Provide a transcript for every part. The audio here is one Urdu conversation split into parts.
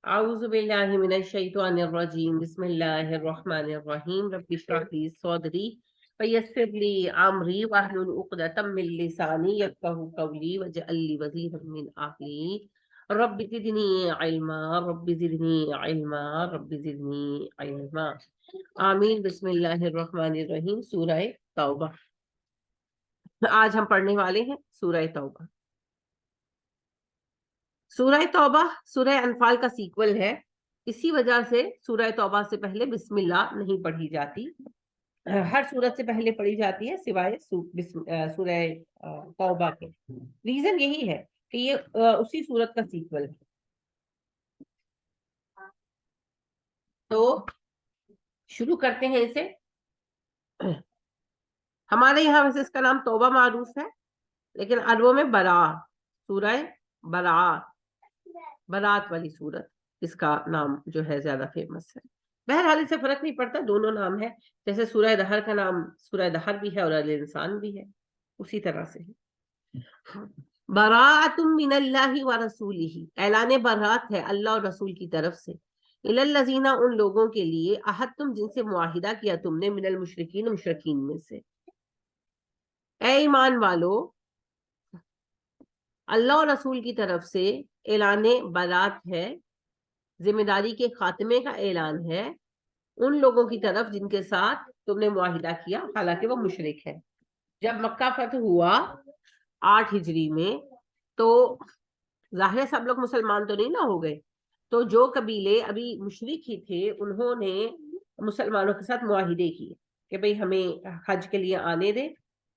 أعوذ بالله من الشيطان الرجيم بسم الله الرحمن الرحيم رب اشرح لي صدري ويسر لي أمري واحلل عقدة من لساني يفقهوا قولي واجعل لي وزيرا من أهلي رب زدني علما رب زدني علما رب زدني علما آمین بسم اللہ الرحمن الرحیم سورہ توبہ۔ آج ہم پڑھنے والے ہیں سورہ توبہ۔ سورہ توبہ سورہ انفال کا سیکول ہے، اسی وجہ سے سورہ توبہ سے پہلے بسم اللہ نہیں پڑھی جاتی، ہر سورت سے پہلے پڑھی جاتی ہے سوائے سورہ توبہ کے۔ ریزن یہی ہے کہ یہ اسی سورت کا سیکول ہے۔ تو شروع کرتے ہیں اسے۔ ہمارے یہاں ویسے اس کا نام توبہ معروف ہے، لیکن عربوں میں سورہ برات والی سورت اس کا نام جو ہے زیادہ فیمس ہے۔ بہرحال اس سے فرق نہیں پڑتا، دونوں نام ہے، جیسے سورہ دہر کا نام سورہ دہر بھی ہے اور الانسان بھی ہے، اسی طرح سے ہے۔ براءۃ من اللہ ورسولہ، اعلان برات ہے اللہ اور رسول کی طرف سے، الی الذین، ان لوگوں کے لیے، عہدتم، جن سے معاہدہ کیا تم نے، من المشرکین، مشرکین میں سے۔ اے ایمان والو، اللہ اور رسول کی طرف سے اعلان برات ہے، ذمہ داری کے خاتمے کا اعلان ہے ان لوگوں کی طرف جن کے ساتھ تم نے معاہدہ کیا، حالانکہ وہ مشرک ہے۔ جب مکہ فتح ہوا 8 ہجری میں، تو ظاہر سب لوگ مسلمان تو نہیں نہ ہو گئے، تو جو قبیلے ابھی مشرک ہی تھے انہوں نے مسلمانوں کے ساتھ معاہدے کیے کہ بھئی ہمیں حج کے لیے آنے دیں،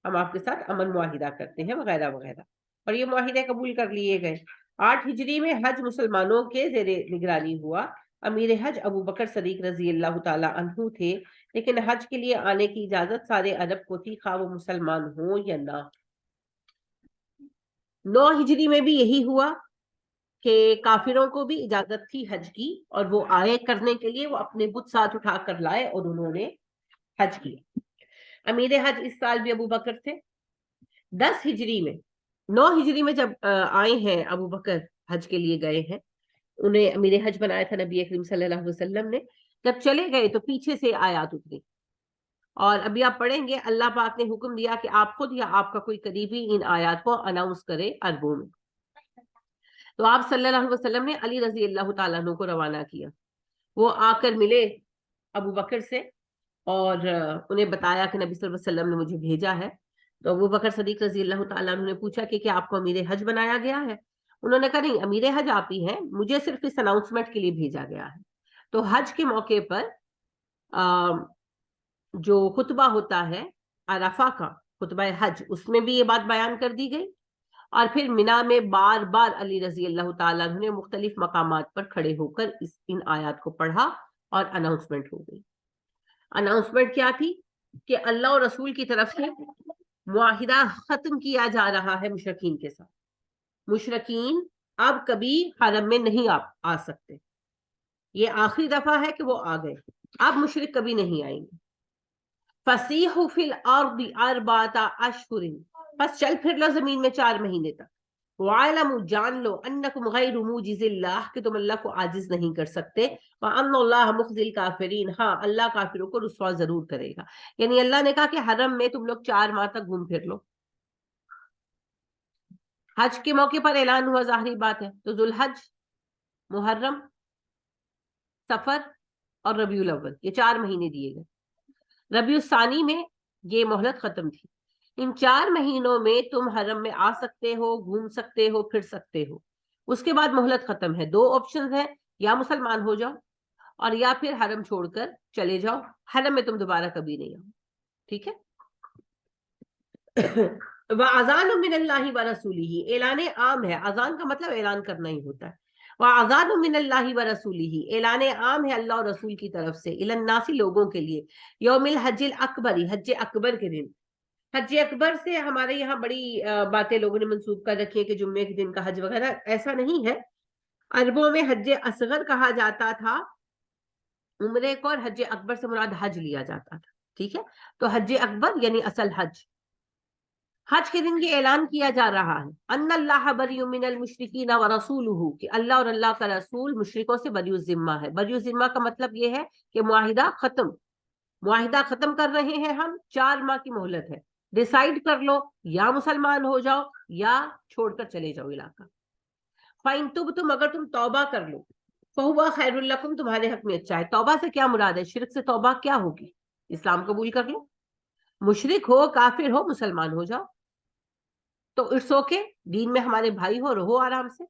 ہم آپ کے ساتھ امن معاہدہ کرتے ہیں وغیرہ وغیرہ، اور یہ معاہدے قبول کر لیے گئے۔ 8 ہجری میں حج مسلمانوں کے زیر نگرانی ہوا۔ امیر حج ابو بکر صدیق رضی اللہ تعالی عنہ تھے، لیکن حج کے لیے آنے کی اجازت سارے عرب کو تھی، خواہ وہ مسلمان ہوں یا نہ۔ 9 ہجری میں بھی یہی ہوا کہ کافروں کو بھی اجازت تھی حج کی، اور وہ آئے کرنے کے لیے، وہ اپنے بت ساتھ اٹھا کر لائے اور انہوں نے حج کیا۔ امیر حج اس سال بھی ابو بکر تھے۔ 10 ہجری میں، 9 ہجری میں جب آئے ہیں ابو بکر، حج کے لیے گئے ہیں، انہیں امیر حج بنایا تھا نبی اکرم صلی اللہ علیہ وسلم نے۔ جب چلے گئے تو پیچھے سے آیات اتری، اور ابھی آپ پڑھیں گے اللہ پاک نے حکم دیا کہ آپ خود یا آپ کا کوئی قریبی ان آیات کو اناؤنس کرے عربوں میں۔ تو آپ صلی اللہ علیہ وسلم نے علی رضی اللہ تعالیٰ عنہ کو روانہ کیا، وہ آ کر ملے ابو بکر سے اور انہیں بتایا کہ نبی صلی اللہ علیہ وسلم نے مجھے بھیجا ہے۔ تو ابو بکر صدیق رضی اللہ تعالیٰ عنہ نے پوچھا کہ کیا آپ کو امیر حج بنایا گیا ہے؟ انہوں نے کہا نہیں، امیر حج آپ ہی ہیں، مجھے صرف اس اناؤنسمنٹ کے لیے بھیجا گیا ہے۔ تو حج کے موقع پر جو خطبہ ہوتا ہے عرفہ کا، خطبہ حج، اس میں بھی یہ بات بیان کر دی گئی، اور پھر منا میں بار بار علی رضی اللہ تعالیٰ عنہ نے مختلف مقامات پر کھڑے ہو کر ان آیات کو پڑھا اور اناؤنسمنٹ ہو گئی۔ اناؤنسمنٹ کیا تھی؟ کہ اللہ اور رسول کی طرف سے معاہدہ ختم کیا جا رہا ہے مشرکین کے ساتھ۔ مشرکین اب کبھی حرم میں نہیں آ سکتے، یہ آخری دفعہ ہے کہ وہ آ گئے، اب مشرک کبھی نہیں آئیں گے۔ فَسِیحُوا فِی الْأَرْضِ أَرْبَعَةَ أَشْهُرٍ، بس چل پھر لو زمین میں 4 مہینے تک۔ وَاعْلَمُوا، جان لو، أَنَّکُمْ غَیْرُ مُوجِزِ اللَّہ، کہ تم اللہ کو عاجز نہیں کر سکتے۔ وَأَنَّ اللَّهَ مُخْزِي الْکَافِرِینَ، ہاں اللہ کافروں کو رسوا ضرور کرے گا۔ یعنی اللہ نے کہا کہ حرم میں تم لوگ 4 ماہ تک گھوم پھر لو۔ حج کے موقع پر اعلان ہوا، ظاہری بات ہے، تو ذوالحج، محرم، سفر اور ربیع الاول، یہ 4 مہینے دیے گئے۔ ربیع الثانی میں یہ مہلت ختم تھی۔ ان 4 مہینوں میں تم حرم میں آ سکتے ہو، گھوم سکتے ہو، پھر سکتے ہو۔ اس کے بعد مہلت ختم ہے۔ 2 آپشنز ہیں، یا مسلمان ہو جاؤ اور یا پھر حرم چھوڑ کر چلے جاؤ، حرم میں تم دوبارہ کبھی نہیں آؤ۔ ٹھیک ہے۔ وَأَذَانٌ مِّنَ اللَّهِ وَرَسُولِهِ، اعلان عام ہے، اذان کا مطلب اعلان کرنا ہی ہوتا ہے۔ وَأَذَانٌ مِّنَ اللَّهِ وَرَسُولِهِ، اعلان عام ہے اللہ اور رسول کی طرف سے، إِلَى النَّاسِ، لوگوں کے لیے، یوم الحج الاکبر، حج اکبر کے دن۔ حج اکبر سے ہمارے یہاں بڑی باتیں لوگوں نے منسوب کر رکھی ہے کہ جمعے کے دن کا حج وغیرہ، ایسا نہیں ہے۔ عربوں میں حج اصغر کہا جاتا تھا عمرے کو، اور حج اکبر سے مراد حج لیا جاتا تھا۔ ٹھیک ہے، تو حج اکبر یعنی اصل حج، حج کے دن یہ اعلان کیا جا رہا ہے ان اللہ بریء من المشرکین ورسولہ، کہ اللہ اور اللہ کا رسول مشرکوں سے بریء الذمہ ہے۔ بریء الذمہ کا مطلب یہ ہے کہ معاہدہ ختم کر رہے ہیں ہم، 4 ماہ کی مہلت ہے، ڈیسائیڈ کر لو، یا مسلمان ہو جاؤ یا چھوڑ کر چلے جاؤ علاقہ۔ فَإِن تُبْتُمْ، اگر تم توبہ کر لو، فَهُوَ خَيْرٌ لَكُمْ، تمہارے حق میں اچھا ہے۔ توبہ سے کیا مراد ہے؟ شرک سے توبہ کیا ہوگی؟ اسلام قبول کر لو، مشرک ہو کافر ہو مسلمان ہو جاؤ، تو اٹس اوکے، دین میں ہمارے بھائی ہو، رہو آرام سے۔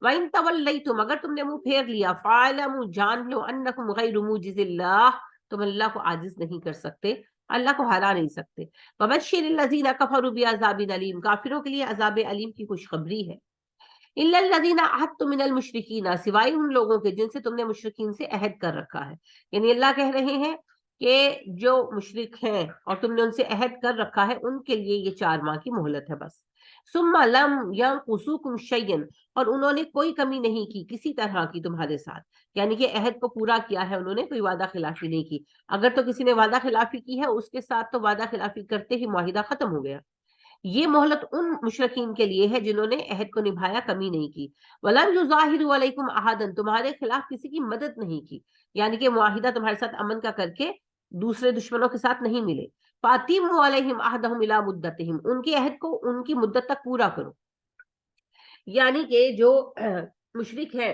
وَإِن تَوَلَّيْتُمْ، اگر تم نے منہ پھیر لیا، فَاعْلَمُوا، جان لو، أَنَّكُمْ غَيْرُ مُعْجِزِ اللَّهِ، تم اللہ کو عاجز نہیں کر سکتے، اللہ کو ہرا نہیں سکتے۔ وَبَشِّرِ الَّذِينَ كَفَرُوا بِعَذَابٍ أَلِيمٍ، کافروں کے لیے عذاب علیم کی خوشخبری ہے۔ إِلَّا الَّذِينَ عَهَدتُّم مِّنَ الْمُشْرِكِينَ، سوائے ان لوگوں کے جن سے تم نے مشرکین سے عہد کر رکھا ہے، یعنی اللہ کہہ رہے ہیں کہ جو مشرک ہیں اور تم نے ان سے عہد کر رکھا ہے، ان کے لیے یہ 4 ماہ کی مہلت ہے بس۔ ثم لم ينقصوكم شيئا، اور انہوں نے کوئی کمی نہیں کی کسی طرح کی تمہارے ساتھ، یعنی کہ عہد کو پورا کیا ہے انہوں نے، کوئی وعدہ خلافی نہیں کی۔ اگر تو کسی نے وعدہ خلافی کی ہے، اس کے ساتھ تو وعدہ خلافی کرتے ہی معاہدہ ختم ہو گیا۔ یہ مہلت ان مشرکین کے لیے ہے جنہوں نے عہد کو نبھایا، کمی نہیں کی۔ وَلَمْ يُظَاهِرُوا عَلَيْكُمْ أَحَدًا، تمہارے خلاف کسی کی مدد نہیں کی، یعنی کہ معاہدہ تمہارے ساتھ امن کا کر کے دوسرے دشمنوں کے ساتھ نہیں ملے۔ فَأَتِمُّوا عَلَيْهِمْ عَهْدَهُمْ إِلَىٰ مُدَّتِهِمْ، ان کے عہد کو ان کی مدت تک پورا کرو۔ یعنی کہ جو مشرک ہے،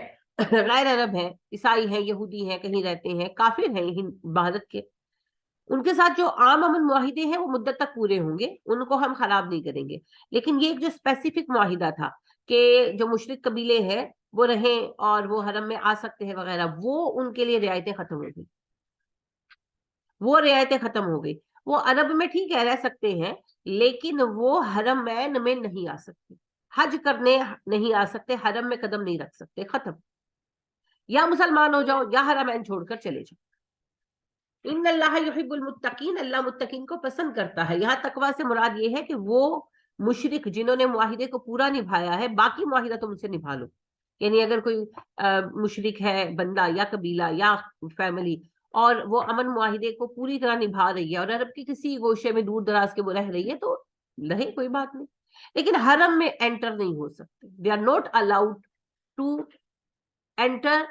غیر عرب ہیں، عیسائی ہیں، یہودی ہیں، کہیں رہتے ہیں، کافر ہیں بھارت کے، ان کے ساتھ جو عام امن معاہدے ہیں وہ مدت تک پورے ہوں گے، ان کو ہم خراب نہیں کریں گے۔ لیکن یہ ایک جو اسپیسیفک معاہدہ تھا کہ جو مشرک قبیلے ہیں وہ رہیں اور وہ حرم میں آ سکتے ہیں وغیرہ، وہ ان کے لیے رعایتیں ختم ہو گئی، وہ رعایتیں ختم ہو گئی۔ وہ عرب میں ٹھیک ہے رہ سکتے ہیں، لیکن وہ حرمین میں نہیں آ سکتے، حج کرنے نہیں آ سکتے، حرم میں قدم نہیں رکھ سکتے، ختم۔ یا مسلمان ہو جاؤ یا حرمین چھوڑ کر چلے جاؤ۔ ان اللہ یحب المتقین، اللہ متقین کو پسند کرتا ہے۔ یہاں تقویٰ سے مراد یہ ہے کہ وہ مشرک جنہوں نے معاہدے کو پورا نبھایا ہے، باقی معاہدہ تم سے نبھا لو، یعنی اگر کوئی مشرک ہے بندہ یا قبیلہ یا فیملی اور وہ امن معاہدے کو پوری طرح نبھا رہی ہے اور عرب کی کسی گوشے میں دور دراز کے وہ رہ رہی ہے تو رہے، کوئی بات نہیں، لیکن حرم میں انٹر نہیں ہو سکتے۔ They are not allowed to enter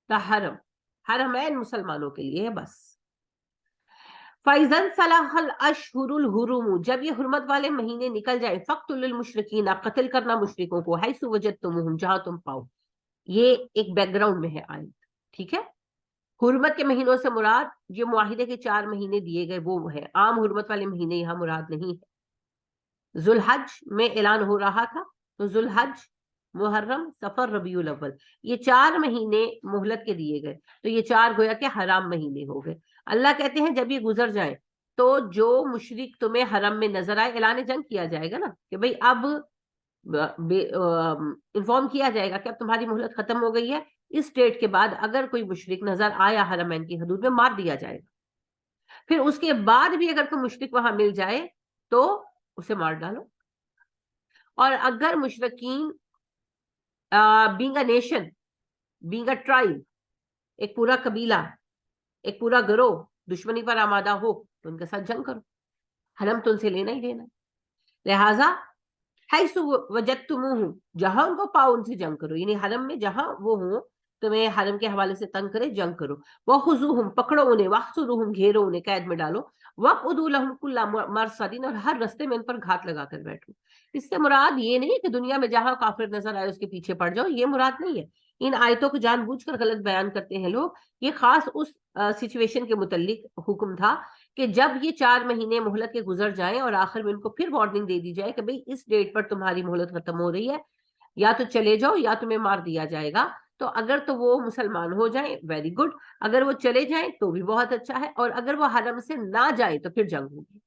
the Haram, حرمین مسلمانوں کے لیے ہے بس۔ فَإِذَا انْسَلَخَ الْأَشْهُرُ الْحُرُمُ، جب یہ حرمت والے مہینے نکل جائیں، فَاقْتُلُوا الْمُشْرِكِينَ، قتل کرنا مشرکوں کو، حَيْثُ وَجَدْتُمُوهُمْ، جہاں تم پاؤ۔ یہ ایک بیک گراؤنڈ میں ہے آیت، ٹھیک ہے۔ حرمت کے مہینوں سے مراد یہ معاہدے کے 4 مہینے دیے گئے وہ ہے، عام حرمت والے مہینے یہاں مراد نہیں ہے۔ ذوالحج میں اعلان ہو رہا تھا، تو ذوالحج، محرم، سفر، ربیع الاول، یہ 4 مہینے مہلت کے دیے گئے، تو یہ 4 گویا کہ حرام مہینے ہو گئے۔ اللہ کہتے ہیں جب یہ گزر جائیں تو جو مشرک تمہیں حرم میں نظر آئے، اعلان جنگ کیا جائے گا نا کہ بھئی اب انفارم کیا جائے گا کہ اب تمہاری مہلت ختم ہو گئی ہے، اس ڈیٹ کے بعد اگر کوئی مشرک نظر آیا حرمین کی حدود میں، مار دیا جائے گا۔ پھر اس کے بعد بھی اگر کوئی مشرک وہاں مل جائے تو اسے مار ڈالو۔ اور اگر مشرکین being a nation, being a tribe، ایک پورا قبیلہ، ایک پورا گروہ دشمنی پر آمادہ ہو تو ان کے ساتھ جنگ کرو، حرم تو ان سے لینا ہی دینا۔ لہٰذا حیث وجدتموہ، جہاں ان کو پاؤ ان سے جنگ کرو، یعنی حرم میں جہاں وہ ہوں تمہیں حرم کے حوالے سے تنگ کرے، جنگ کرو۔ وخذوہم، پکڑو انہیں، واحصروہم، گھیرو انہیں، قید میں ڈالو۔ وقعدوا لہم کل مرصد، اور ہر رستے میں ان پر گھات لگا کر بیٹھو۔ اس سے مراد یہ نہیں کہ دنیا میں جہاں کافر نظر آئے اس کے پیچھے پڑ جاؤ، یہ مراد نہیں ہے۔ ان آیتوں کو جان بوجھ کر غلط بیان کرتے ہیں لوگ، یہ خاص اس سچویشن کے متعلق حکم تھا کہ جب یہ 4 مہینے مہلت کے گزر جائیں اور آخر میں ان کو پھر وارننگ دے دی جائے کہ بھئی اس ڈیٹ پر تمہاری مہلت ختم ہو رہی ہے، یا تو چلے جاؤ یا تمہیں مار دیا جائے گا۔ تو اگر تو وہ مسلمان ہو جائیں ویری گڈ، اگر وہ چلے جائیں تو بھی بہت اچھا ہے، اور اگر وہ حرم سے نہ جائیں تو پھر جنگ ہوگی،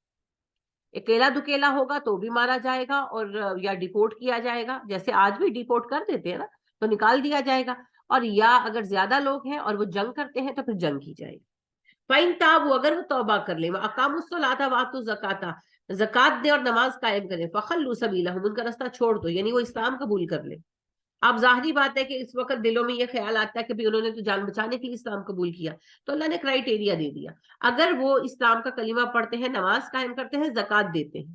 اکیلا دکیلا ہوگا تو بھی مارا جائے گا اور یا ڈیپورٹ کیا جائے گا، جیسے آج بھی ڈیپورٹ کر دیتے ہیں نا، تو نکال دیا جائے گا، اور یا اگر زیادہ لوگ ہیں اور وہ جنگ کرتے ہیں تو پھر جنگ کی جائے گی۔ فَإِن تَابُوا، اگر وہ توبہ کر لیں، وَأَقَامُوا الصَّلَاةَ وَآتُوا الزَّكَاةَ، زکات دیں اور نماز قائم کریں، فَخَلُّوا سَبِيلَهُمْ، ان کا رستہ چھوڑ دو، یعنی وہ اسلام قبول کر لیں۔ اب ظاہری بات ہے کہ اس وقت دلوں میں یہ خیال آتا ہے کہ بھی انہوں نے تو جان بچانے کے لیے اسلام قبول کیا، تو اللہ نے کرائیٹیریا دے دیا، اگر وہ اسلام کا کلمہ پڑھتے ہیں، نماز قائم کرتے ہیں، زکات دیتے ہیں،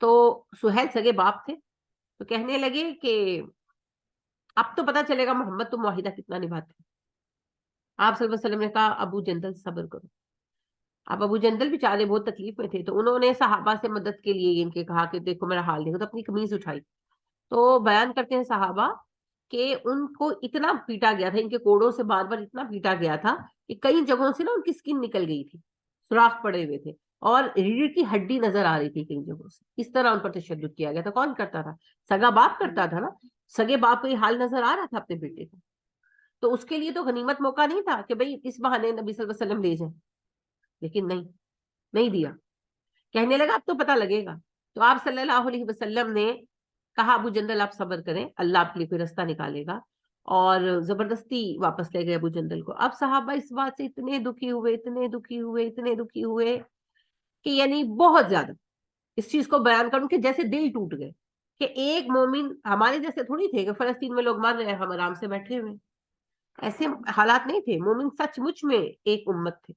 تو سہیل سگے باپ تھے، تو کہنے لگے کہ اب تو پتا چلے گا محمد تم معاہدہ کتنا نبھاتے ہیں۔ آپ صلی اللہ علیہ وسلم نے کہا ابو جندل صبر کرو۔ اب ابو جندل بیچارے بہت تکلیف میں تھے، تو انہوں نے صحابہ سے مدد کے لیے ان کے کہا کہ دیکھو میرا حال دیکھو، تو اپنی قمیض اٹھائی۔ تو بیان کرتے ہیں صحابہ کہ ان کو اتنا پیٹا گیا تھا، ان کے کوڑوں سے بار بار اتنا پیٹا گیا تھا کہ کئی جگہوں سے نا ان کی سکن نکل گئی تھی، سوراخ پڑے ہوئے تھے، اور ریڑھ کی ہڈی نظر آ رہی تھی کئی جگہوں سے۔ اس طرح ان پر تشدد کیا گیا تھا۔ کون کرتا تھا؟ سگا باپ کرتا تھا نا۔ سگے باپ کو یہ حال نظر آ رہا تھا اپنے بیٹے کا، تو اس کے لیے تو غنیمت موقع نہیں تھا کہ بھئی اس بہانے نبی صلی اللہ علیہ وسلم لے جائیں، لیکن نہیں دیا۔ کہنے لگا اب تو پتہ لگے گا۔ تو آپ صلی اللہ علیہ وسلم نے کہا ابو جندل آپ صبر کریں، اللہ آپ کے لیے کوئی رستہ نکالے گا، اور زبردستی واپس لے گئے ابو جندل کو۔ اب صحابہ اس بات سے اتنے دکھی ہوئے، اتنے دکھی ہوئے، اتنے دکھی ہوئے کہ یعنی بہت زیادہ اس چیز کو بیان کروں کہ جیسے دل ٹوٹ گئے کہ ایک مومن ہمارے جیسے تھوڑی تھے کہ فلسطین میں لوگ مر رہے ہیں ہم آرام سے بیٹھے ہوئے، ایسے حالات نہیں تھے۔ مومن سچ مچ میں ایک امت تھے۔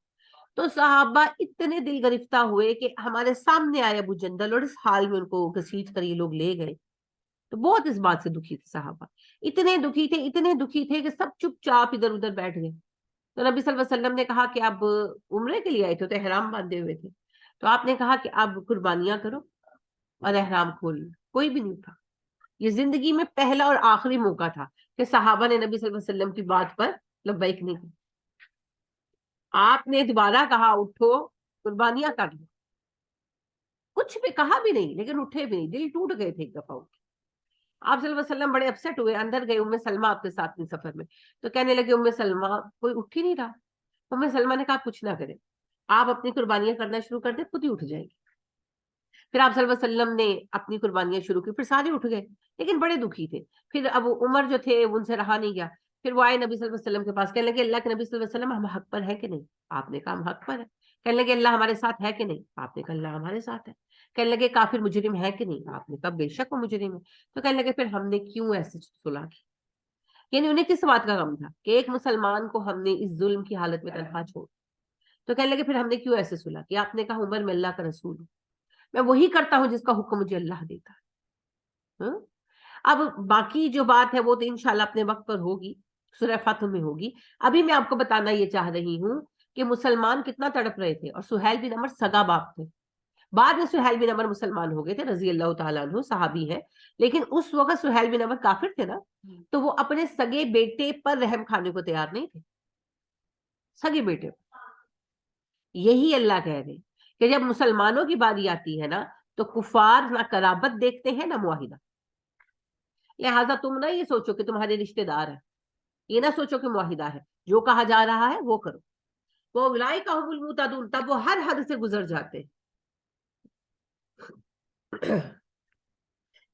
تو صحابہ اتنے دل گرفتہ ہوئے کہ ہمارے سامنے آئے ابو جندل، اور اس حال میں ان کو گھسیٹ کر یہ لوگ لے گئے۔ تو بہت اس بات سے دکھی تھے صحابہ، اتنے دکھی تھے کہ سب چپ چاپ ادھر ادھر بیٹھ گئے۔ تو نبی صلی اللہ علیہ وسلم نے کہا کہ اب عمرے کے لیے آئے تھے تو احرام باندھے ہوئے تھے، تو آپ نے کہا کہ اب قربانیاں کرو اور احرام کھول لو۔ کوئی بھی نہیں تھا۔ یہ زندگی میں پہلا اور آخری موقع تھا کہ صحابہ نے نبی صلی اللہ علیہ وسلم کی بات پر لبیک نہیں کی۔ آپ نے دوبارہ کہا اٹھو قربانیاں کر لو، کچھ بھی کہا بھی نہیں، لیکن اٹھے بھی نہیں، دل ٹوٹ گئے تھے ایک دفعہ اٹھ کے۔ آپ صلی اللہ علیہ وسلم بڑے اپسیٹ ہوئے، اندر گئے ام سلمہ آپ کے ساتھ سفر میں، تو کہنے لگے ام سلمہ کوئی اٹھ ہی نہیں رہا۔ ام سلمہ نے کہا کچھ نہ کرے، آپ اپنی قربانیاں کرنا شروع کر دیں، خود ہی اٹھ جائے گی۔ پھر آپ صلی اللہ علیہ وسلم نے اپنی قربانیاں شروع کی، پھر سارے اٹھ گئے لیکن بڑے دکھی تھے۔ پھر اب عمر جو تھے ان سے رہا نہیں گیا، پھر وہ آئے نبی صلی اللہ علیہ وسلم کے پاس، کہنے لگے اللہ کے نبی صلی اللہ علیہ وسلم ہم حق پر ہے کہ نہیں؟ آپ نے کہا ہم حق پر ہے۔ کہنے لگے اللہ ہمارے ساتھ ہے کہ نہیں؟ آپ نے کہا اللہ ہمارے ساتھ ہے۔ کہنے لگے کافر مجرم ہے کہ نہیں؟ آپ نے کہا بے شک وہ مجرم ہے۔ تو کہنے لگے پھر ہم نے کیوں ایسے صلح کی؟ یعنی انہیں کس بات کا غم تھا کہ ایک مسلمان کو ہم نے اس ظلم کی حالت میں تنہا چھوڑ۔ تو کہنے لگے پھر ہم نے کیوں ایسے صلح کی؟ آپ نے کہا عمر میں اللہ کا رسول ہوں، میں وہی کرتا ہوں جس کا حکم مجھے اللہ دیتا ہے۔ ہاں؟ اب باقی جو بات ہے وہ تو انشاءاللہ اپنے وقت پر ہوگی، سورہ فتح میں ہوگی۔ ابھی میں آپ کو بتانا یہ چاہ رہی ہوں کہ مسلمان کتنا تڑپ رہے تھے، اور سہیل بن عمر سگا باپ تھے۔ بعد میں سہیل بن عمر مسلمان ہو گئے تھے رضی اللہ تعالیٰ عنہ، صحابی ہیں، لیکن اس وقت سہیل بن عمر کافر تھے نا، تو وہ اپنے سگے بیٹے پر رحم کھانے کو تیار نہیں تھے، سگے بیٹے پر۔ یہی اللہ کہہ رہے کہ جب مسلمانوں کی باری آتی ہے نا تو کفار نہ قرابت دیکھتے ہیں نہ معاہدہ۔ لہٰذا تم نہ یہ سوچو کہ تمہارے رشتہ دار ہیں، یہ نہ سوچو کہ معاہدہ ہے، جو کہا جا رہا ہے وہ کرو۔ وہ اولئک هم المعتدون، تب وہ ہر حد سے گزر جاتے ہیں۔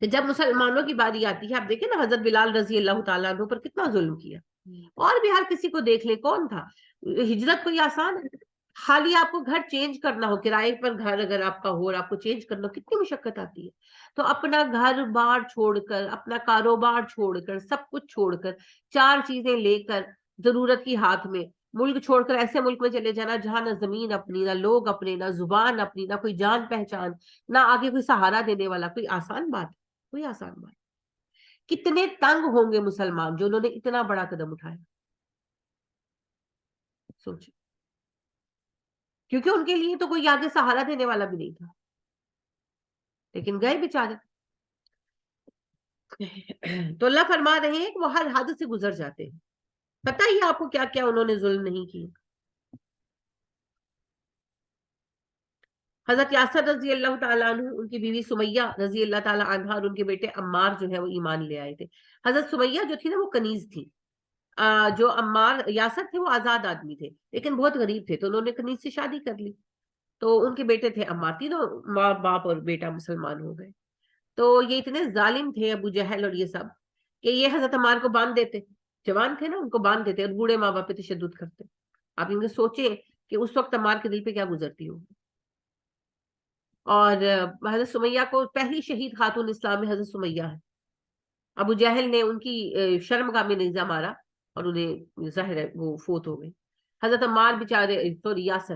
کہ جب مسلمانوں کی باری آتی ہے، آپ دیکھیں نا حضرت بلال رضی اللہ تعالیٰ عنہ پر کتنا ظلم کیا، اور بھی ہر کسی کو دیکھ لیں کون تھا۔ ہجرت کوئی آسان ہے؟ خالی آپ کو گھر چینج کرنا ہو، کرائے پر گھر اگر آپ کا ہو اور آپ کو چینج کرنا ہو کتنی مشقت آتی ہے۔ تو اپنا گھر بار چھوڑ کر، اپنا کاروبار چھوڑ کر، سب کچھ چھوڑ کر، چار چیزیں لے کر ضرورت کی ہاتھ میں، ملک چھوڑ کر ایسے ملک میں چلے جانا جہاں نہ زمین اپنی، نہ لوگ اپنے، نہ زبان اپنی، نہ کوئی جان پہچان، نہ آگے کوئی سہارا دینے والا، کوئی آسان بات ہے؟ کوئی آسان بات؟ کتنے تنگ ہوں گے مسلمان جو انہوں نے اتنا بڑا قدم اٹھایا، سوچیں، کیونکہ ان کے لیے تو کوئی آگے سہارا دینے والا بھی نہیں تھا، لیکن گئے بیچارے۔ تو اللہ فرما رہے ہیں کہ وہ ہر حد سے گزر جاتے ہیں۔ پتہ ہی آپ کو کیا کیا انہوں نے ظلم نہیں کیے۔ حضرت یاسر رضی اللہ تعالیٰ عنہ، ان کی بیوی سمیہ رضی اللہ تعالیٰ عنہ اور ان کے بیٹے عمار جو ہے وہ ایمان لے آئے تھے۔ حضرت سمیہ جو تھی نا وہ کنیز تھی، جو عمار یاسر تھے وہ آزاد آدمی تھے لیکن بہت غریب تھے، تو انہوں نے کنیز سے شادی کر لی، تو ان کے بیٹے تھے عمار، تینوں ماں باپ اور بیٹا مسلمان ہو گئے۔ تو یہ اتنے ظالم تھے ابو جہل اور یہ سب کہ یہ حضرت عمار کو باندھ دیتے، جوان تھے نا ان کو باندھ دیتے، اور بوڑھے ماں باپ پہ تشدد کرتے۔ آپ ان کو سوچیں کہ اس وقت عمار کے دل پہ کیا گزرتی ہوگی۔ اور حضرت سمیہ کو پہلی شہید خاتون اسلام میں حضرت سمیہ ہے۔ ابو جہل نے ان کی شرمگاہ میں نیزہ مارا اور انہیں ظاہر ہے وہ فوت ہو گئے۔ حضرت عمار بیچارے، سوری یاسر،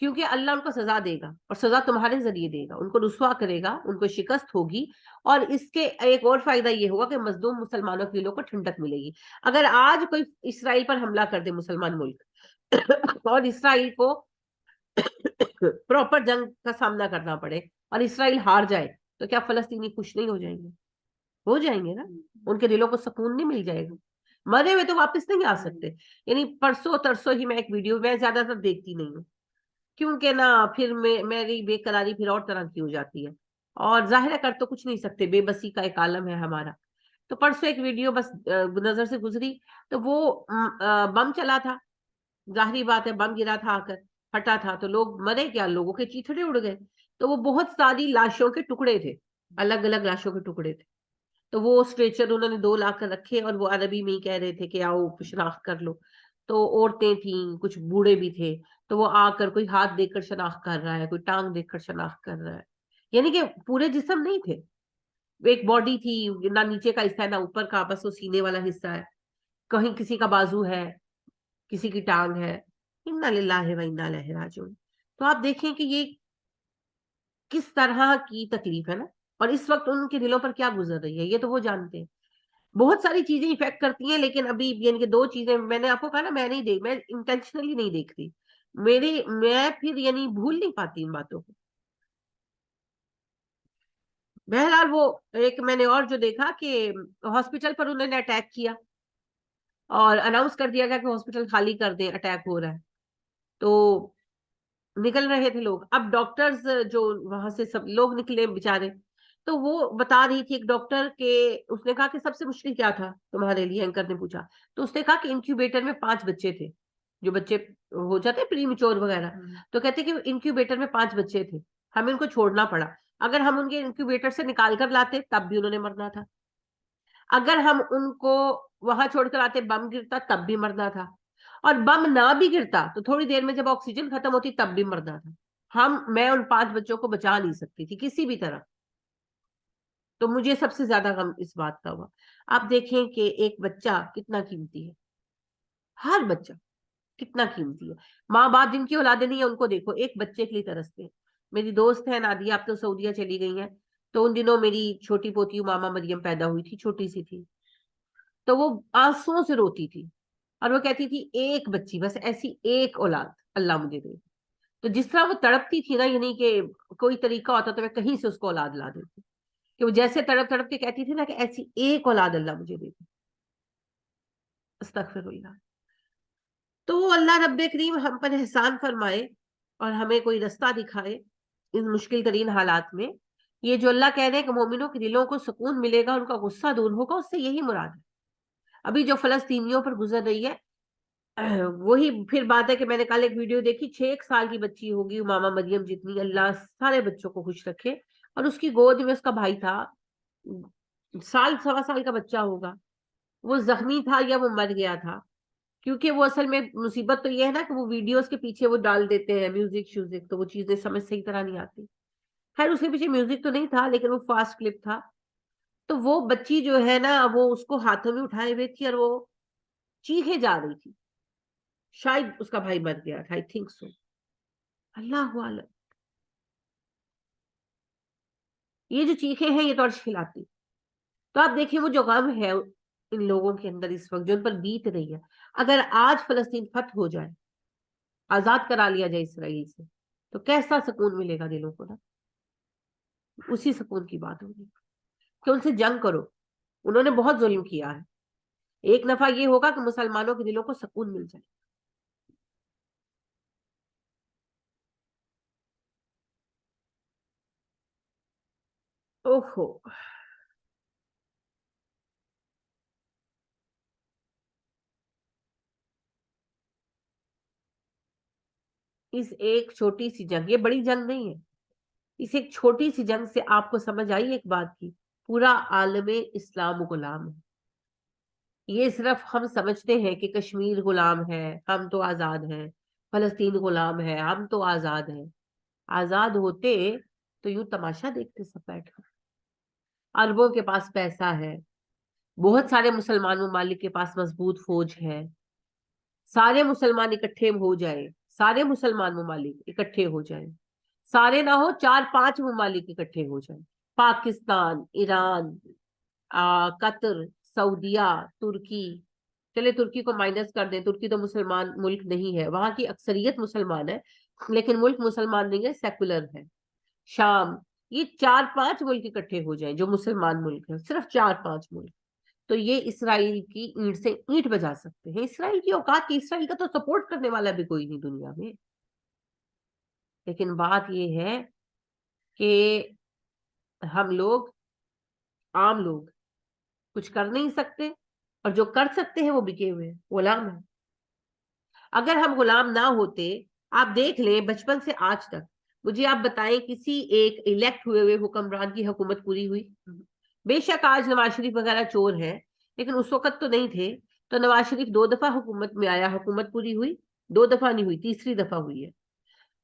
کیونکہ اللہ ان کو سزا دے گا اور سزا تمہارے ذریعے دے گا، ان کو رسوا کرے گا، ان کو شکست ہوگی، اور اس کے ایک اور فائدہ یہ ہوگا کہ مظلوم مسلمانوں کے دلوں کو ٹھنڈک ملے گی۔ اگر آج کوئی اسرائیل پر حملہ کر دے مسلمان ملک اور اسرائیل کو پراپر جنگ کا سامنا کرنا پڑے اور اسرائیل ہار جائے، تو کیا فلسطینی خوش نہیں ہو جائیں گے؟ ہو جائیں گے نا، ان کے دلوں کو سکون نہیں مل جائے گا، مرے ہوئے تو واپس نہیں آ سکتے۔ یعنی پرسوں ترسوں ہی میں ایک ویڈیو میں زیادہ تر دیکھتی نہیں ہوں، کیونکہ نا پھر میری بے قراری پھر اور طرح کی ہو جاتی ہے، اور ظاہر کر تو کچھ نہیں سکتے، بے بسی کا ایک عالم ہے ہمارا۔ تو پرسوں ایک ویڈیو بس نظر سے گزری، تو وہ بم چلا تھا، ظاہری بات ہے بم گرا تھا، آ کر پھٹا تھا، تو لوگ مرے کیا، لوگوں کے چیتھڑے اڑ گئے، تو وہ بہت ساری لاشوں کے ٹکڑے تھے، الگ الگ لاشوں کے ٹکڑے تھے۔ تو وہ اسٹریچر انہوں نے 2 لا کر رکھے، اور وہ عربی میں ہی کہہ رہے تھے کہ آؤ شناخت کر لو۔ تو عورتیں تھیں، کچھ بوڑھے بھی تھے، تو وہ آ کر کوئی ہاتھ دیکھ کر شناخت کر رہا ہے، کوئی ٹانگ دیکھ کر شناخت کر رہا ہے، یعنی کہ پورے جسم نہیں تھے، ایک باڈی تھی، نہ نیچے کا حصہ ہے نہ اوپر کا، بس وہ سینے والا حصہ ہے، کہیں کسی کا بازو ہے، کسی کی ٹانگ ہے۔ انا للہ و انا الیہ راجعون۔ تو آپ دیکھیں کہ یہ کس طرح کی تکلیف ہے نا، اور اس وقت ان کے دلوں پر کیا گزر رہی ہے، یہ تو وہ جانتے ہیں۔ بہت ساری چیزیں افیکٹ کرتی ہیں، لیکن ابھی یعنی کہ 2 چیزیں میں نے آپ کو کہا نا، میں انٹینشنلی نہیں دیکھتی، میں پھر یعنی بھول نہیں پاتی ان باتوں کو۔ بہرحال وہ ایک میں نے اور جو دیکھا کہ ہاسپٹل پر انہوں نے اٹیک کیا اور اناؤنس کر دیا گیا کہ ہاسپٹل خالی کر دیں، اٹیک ہو رہا ہے، تو نکل رہے تھے لوگ۔ اب ڈاکٹرز جو وہاں سے سب لوگ نکلے بیچارے، تو وہ بتا رہی تھی ایک ڈاکٹر کہ اس نے کہا کہ سب سے مشکل کیا تھا تمہارے لیے، اینکر نے پوچھا، تو اس نے کہا کہ انکیوبیٹر میں 5 بچے تھے، جو بچے ہو جاتے پری میچور وغیرہ، تو کہتے کہ انکیوبیٹر میں 5 بچے تھے، ہمیں ان کو چھوڑنا پڑا، اگر ہم ان کے انکیوبیٹر سے نکال کر لاتے تب بھی انہوں نے مرنا تھا، اگر ہم ان کو وہاں چھوڑ کر آتے بم گرتا تب بھی مرنا تھا، اور بم نہ بھی گرتا تو تھوڑی دیر میں جب آکسیجن ختم ہوتی تب بھی مرنا تھا۔ میں ان 5 بچوں کو بچا نہیں سکتی تھی کسی بھی طرح۔ تو مجھے سب سے زیادہ غم اس بات کا ہوا۔ آپ دیکھیں کہ ایک بچہ کتنا قیمتی ہے، ہر بچہ کتنا قیمتی ہے۔ ماں باپ جن کی اولادیں نہیں ہیں ان کو دیکھو، ایک بچے کے لیے ترستے ہیں۔ میری دوست ہے نادیہ، آپ تو سعودیہ چلی گئی ہیں، تو ان دنوں میری چھوٹی پوتی ماما مریم پیدا ہوئی تھی، چھوٹی سی تھی، تو وہ آنسوؤں سے روتی تھی، اور وہ کہتی تھی ایک بچی، بس ایسی ایک اولاد اللہ مجھے دے۔ تو جس طرح وہ تڑپتی تھی نا، یعنی کہ کوئی طریقہ ہوتا تو میں کہیں سے اس کو اولاد لا دیتی، کہ وہ جیسے تڑپ تڑپ کے کہتی تھی نا کہ ایسی ایک اولاد اللہ مجھے دے دے۔ استغفر اللہ۔ تو اللہ رب کریم ہم پر احسان فرمائے اور ہمیں کوئی رستہ دکھائے ان مشکل ترین حالات میں۔ یہ جو اللہ کہہ رہے ہیں کہ مومنوں کے دلوں کو سکون ملے گا، ان کا غصہ دور ہوگا، اس سے یہی مراد ہے۔ ابھی جو فلسطینیوں پر گزر رہی ہے، وہی پھر بات ہے کہ میں نے کل ایک ویڈیو دیکھی، 6 سال کی بچی ہوگی ماما مریم جتنی، اللہ سارے بچوں کو خوش رکھے، اور اس کی گود میں اس کا بھائی تھا، 1.25 سال کا بچہ ہوگا، وہ زخمی تھا یا وہ مر گیا تھا، کیونکہ وہ اصل میں مصیبت تو یہ ہے نا کہ وہ ویڈیوز کے پیچھے وہ ڈال دیتے ہیں میوزک شوزک، تو وہ چیزیں سمجھ صحیح طرح نہیں آتی۔ خیر اس کے پیچھے میوزک تو نہیں تھا، لیکن وہ فاسٹ کلپ تھا، تو وہ بچی جو ہے نا وہ اس کو ہاتھوں میں اٹھائے ہوئے تھی، اور وہ چیخے جا رہی تھی، شاید اس کا بھائی مر گیا تھا، آئی تھنک سو، اللہ عالم۔ یہ جو چیخیں ہیں یہ تو عرش ہلاتی۔ تو آپ دیکھیں وہ جو غم ہے ان لوگوں کے اندر اس وقت جو ان پر بیت رہی ہے، اگر آج فلسطین فتح ہو جائے، آزاد کرا لیا جائے اسرائیل سے، تو کیسا سکون ملے گا دلوں کو نا، اسی سکون کی بات ہوگی کہ ان سے جنگ کرو، انہوں نے بہت ظلم کیا ہے، ایک نفع یہ ہوگا کہ مسلمانوں کے دلوں کو سکون مل جائے۔ اوہو، اس ایک چھوٹی سی جنگ، یہ بڑی جنگ نہیں ہے، اس ایک چھوٹی سی جنگ سے آپ کو سمجھ آئی ایک بات کی، پورا عالم اسلام غلام ہے۔ یہ صرف ہم سمجھتے ہیں کہ کشمیر غلام ہے، ہم تو آزاد ہیں، فلسطین غلام ہے، ہم تو آزاد ہیں۔ آزاد ہوتے تو یوں تماشا دیکھتے سب بیٹھ کر۔ عربوں کے پاس پیسہ ہے، بہت سارے مسلمان ممالک کے پاس مضبوط فوج ہے، سارے مسلمان اکٹھے ہو جائے، سارے مسلمان ممالک اکٹھے ہو جائیں، سارے نہ ہو 4-5 ممالک اکٹھے ہو جائیں، پاکستان، ایران، قطر، سعودیہ، ترکی، چلے ترکی کو مائنس کر دیں، ترکی تو مسلمان ملک نہیں ہے، وہاں کی اکثریت مسلمان ہے لیکن ملک مسلمان نہیں ہے، سیکولر ہے، شام، یہ 4-5 ملک اکٹھے ہو جائیں جو مسلمان ملک ہیں، صرف 4-5 ملک، تو یہ اسرائیل کی اینٹ سے اینٹ بجا سکتے ہیں۔ اسرائیل کی اوقات کی، اسرائیل کا تو سپورٹ کرنے والا بھی کوئی نہیں دنیا میں، لیکن بات یہ ہے کہ ہم لوگ، عام لوگ کچھ کر نہیں سکتے، اور جو کر سکتے ہیں وہ بکے ہوئے ہیں، غلام ہیں۔ اگر ہم غلام نہ ہوتے، آپ دیکھ لیں بچپن سے آج تک، مجھے آپ بتائیں کسی ایک الیکٹ ہوئے ہوئے حکمران کی حکومت پوری ہوئی؟ بے شک آج نواز شریف وغیرہ چور ہیں، لیکن اس وقت تو نہیں تھے، تو نواز شریف 2 دفعہ حکومت میں آیا، حکومت پوری ہوئی؟ 2 دفعہ نہیں ہوئی، تیسری دفعہ ہوئی ہے۔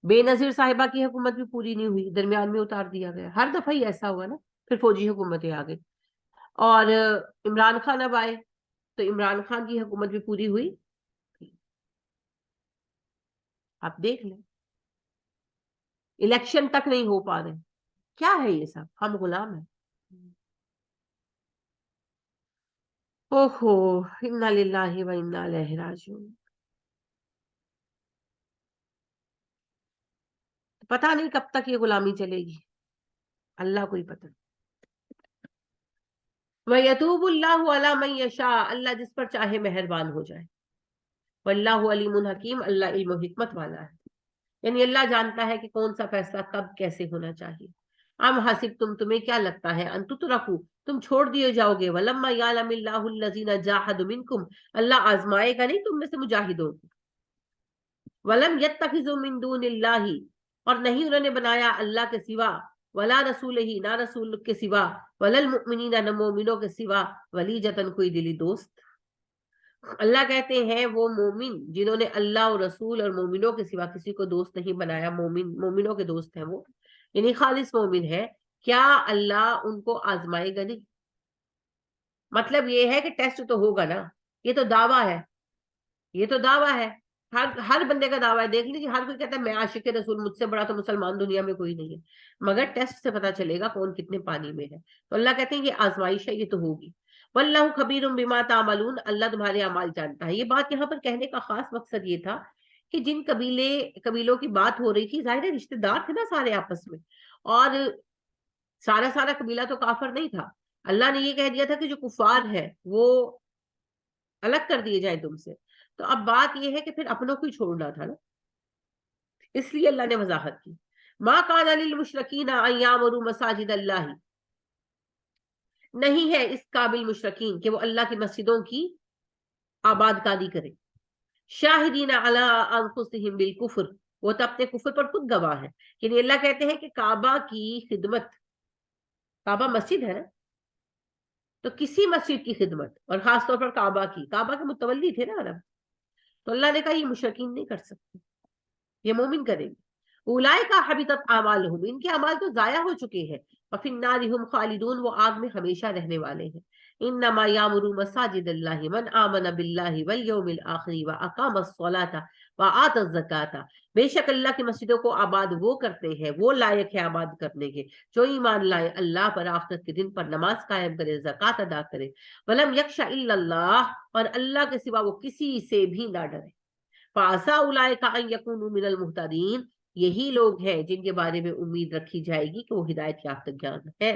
بے نظیر صاحبہ کی حکومت بھی پوری نہیں ہوئی، درمیان میں اتار دیا گیا، ہر دفعہ ہی ایسا ہوا نا، پھر فوجی حکومتیں آ گئی۔ اور عمران خان اب آئے تو عمران خان کی حکومت بھی پوری ہوئی؟ آپ دیکھ لیں، الیکشن تک نہیں ہو پا رہے، کیا ہے یہ سب؟ ہم غلام ہیں۔ اوہو، انا للہ و انا الیہ راجعون۔ پتہ نہیں کب تک یہ غلامی چلے گی، اللہ کو ہی پتہ۔ وَيَتُوبُ اللَّهُ عَلَى مَن يَشَاءُ، اللہ جس پر چاہے مہربان ہو جائے۔ وَاللَّهُ عَلِيمٌ حکیم، اللہ علم و حکمت والا ہے، یعنی اللہ جانتا ہے کہ کون سا فیصلہ کب کیسے ہونا چاہیے۔ ام حسبتم، تمہیں کیا لگتا ہے، ان تترکو، تم چھوڑ دیے جاؤ گے، ولما یعلم اللہ الذین جاہدوا منکم، اللہ آزمائے گا نہیں تم میں سے مجاہدوں کو، ولم یتخذوا من دون اللہ، اور نہیں انہوں نے بنایا اللہ کے سوا، ولا رسول ہی، نہ رسول کے سوا، ولا المؤمنین، نہ مومنوں کے سوا، ولیجتن، کوئی دلی دوست۔ اللہ کہتے ہیں وہ مومن جنہوں نے اللہ اور رسول اور مومنوں کے سوا کسی کو دوست نہیں بنایا، مومنوں کے دوست ہیں وہ، یعنی خالص مومن ہے، کیا اللہ ان کو آزمائے گا نہیں؟ مطلب یہ ہے کہ ٹیسٹ تو ہوگا نا، یہ تو دعویٰ ہے، یہ تو دعویٰ ہے، ہر بندے کا دعویٰ ہے، دیکھ لیجیے ہر کوئی کہتا ہے میں عاشق رسول، مجھ سے بڑا تو مسلمان دنیا میں کوئی نہیں ہے، مگر ٹیسٹ سے پتا چلے گا کون کتنے پانی میں ہے، تو اللہ کہتے ہیں یہ آزمائش ہے، یہ تو ہوگی۔ واللہ خبیر بما تعملون، اللہ تمہارے اعمال جانتا ہے۔ یہ بات یہاں پر کہنے کا خاص مقصد یہ تھا کہ جن قبیلوں کی بات ہو رہی تھی، ظاہر رشتہ دار تھے نا سارے آپس میں، اور سارا قبیلہ تو کافر نہیں تھا، اللہ نے یہ کہہ دیا تھا کہ جو کفار ہے وہ الگ کر دیے جائیں تم سے، تو اب بات یہ ہے کہ پھر اپنوں کو ہی چھوڑنا تھا نا، اس لیے اللہ نے وضاحت کی۔ ما کان للمشرکین ان یعمروا مساجد اللہ، نہیں ہے اس قابل مشرکین کہ وہ اللہ کی مسجدوں کی آباد کاری کرے، شاہدین علی انفسہم بالکفر، وہ تو اپنے کفر پر خود گواہ ہے، یعنی اللہ کہتے ہیں کہ کعبہ کی خدمت، کعبہ مسجد ہے نا، تو کسی مسجد کی خدمت، اور خاص طور پر کعبہ کے متولی تھے نا عرب، تو اللہ نے کہا یہ مشرکین نہیں کر سکتے، یہ مومن کریں گے۔ اولئک حبطت اعمالہم، ان کے اعمال تو ضائع ہو چکے ہیں، وفی النار ہم خالدون، وہ آگ میں ہمیشہ رہنے والے ہیں۔ انما یامر مساجد اللہ من آمن باللہ والیوم الآخر واقام الصلاۃ وآت الزکاۃ، بے شک اللہ کی مسجدوں کو آباد وہ کرتے ہیں، وہ لائق ہے آباد کرنے کے جو ایمان لائے اللہ پر، آخرت کے دن پر، نماز قائم کرے، زکوٰۃ ادا کرے، ولم یخش الا اللہ، اور اللہ کے سوا وہ کسی سے بھی نہ ڈرے، فعسیٰ اولئک ان یکونوا من المہتدین، یہی لوگ ہیں جن کے بارے میں امید رکھی جائے گی کہ وہ ہدایت یافتہ جان ہے۔